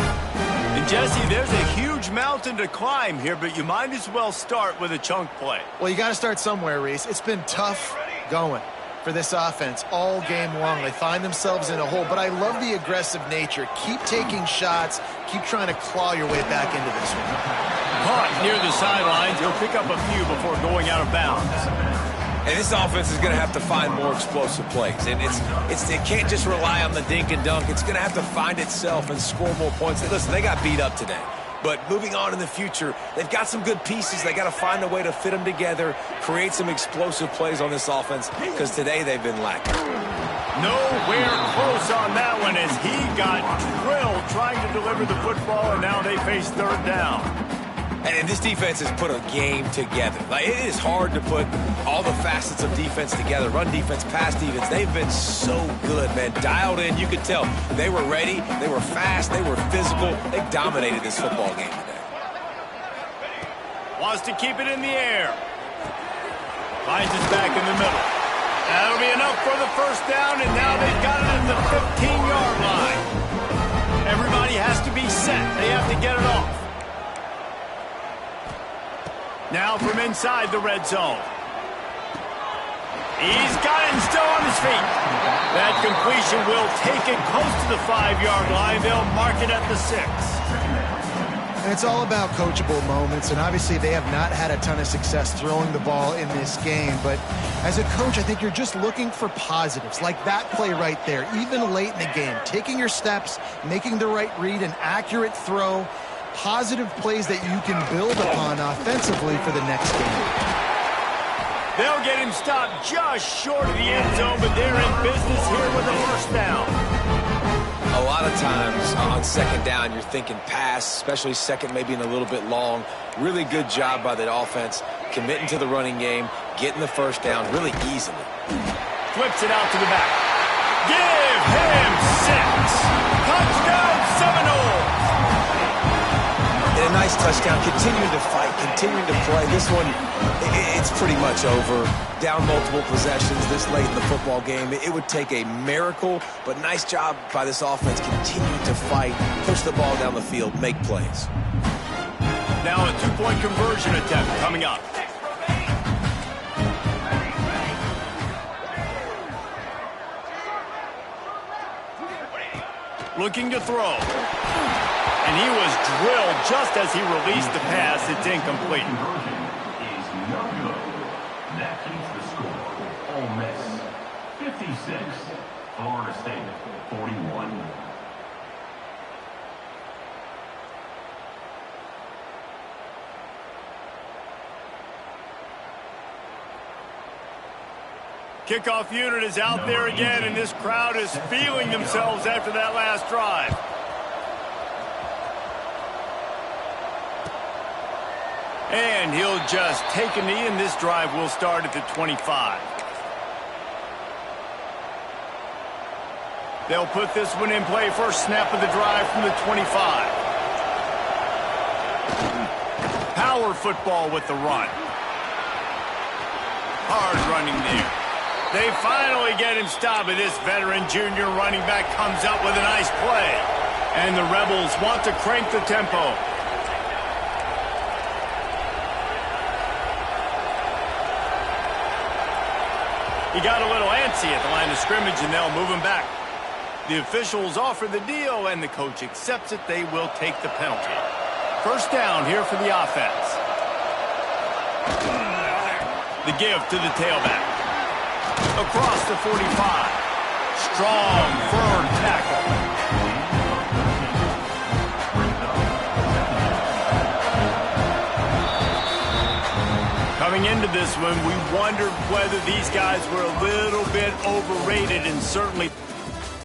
And Jesse, there's a huge mountain to climb here, but you might as well start with a chunk play. Well, you got to start somewhere, Reese. It's been tough going for this offense all game long. They find themselves in a hole, but I love the aggressive nature. Keep taking shots. Keep trying to claw your way back into this one. Caught near the sidelines. He'll pick up a few before going out of bounds. And this offense is going to have to find more explosive plays. And it can't just rely on the dink and dunk. It's going to have to find itself and score more points. And listen, they got beat up today. But moving on in the future, they've got some good pieces. They got to find a way to fit them together, create some explosive plays on this offense, because today they've been lacking. Nowhere close on that one as he got drilled trying to deliver the football, and now they face 3rd down. And this defense has put a game together. Like, it is hard to put all the facets of defense together. Run defense, pass defense. They've been so good, man. Dialed in. You could tell they were ready. They were fast. They were physical. They dominated this football game today. Wants to keep it in the air. Finds it back in the middle. That'll be enough for the first down, and now they've got it at the 15-yard line. Everybody has to be set. They have to get it off. Now from inside the red zone. He's got it and still on his feet. That completion will take it close to the 5-yard line. They'll mark it at the 6. And it's all about coachable moments, and obviously they have not had a ton of success throwing the ball in this game. But as a coach, I think you're just looking for positives, like that play right there, even late in the game. Taking your steps, making the right read, an accurate throw, positive plays that you can build upon offensively for the next game. They'll get him stopped just short of the end zone, but they're in business here with a first down. A lot of times on second down, you're thinking pass, especially second maybe in a little bit long. Really good job by the offense, committing to the running game, getting the first down really easily. Flips it out to the back. Give him 6. Touchdown Seminoles. And a nice touchdown, continuing to fight, continuing to play. This one, it's pretty much over. Down multiple possessions this late in the football game. It would take a miracle, but nice job by this offense continuing to fight, push the ball down the field, make plays. Now a 2-point conversion attempt coming up. Looking to throw. And he was drilled just as he released the pass. It's incomplete. Is no good. That keeps the score. Ole Miss 56, Florida State 41. Kickoff unit is out there again, and this crowd is feeling themselves after that last drive. And he'll just take a knee, and this drive will start at the 25. They'll put this one in play. First snap of the drive from the 25. Power football with the run. Hard running there. They finally get him stopped, but this veteran junior running back comes up with a nice play. And the Rebels want to crank the tempo. He got a little antsy at the line of scrimmage, and they'll move him back. The officials offer the deal, and the coach accepts it. They will take the penalty. First down here for the offense. The give to the tailback. Across the 45. Strong, firm tackle. Coming into this one, we wondered whether these guys were a little bit overrated, and certainly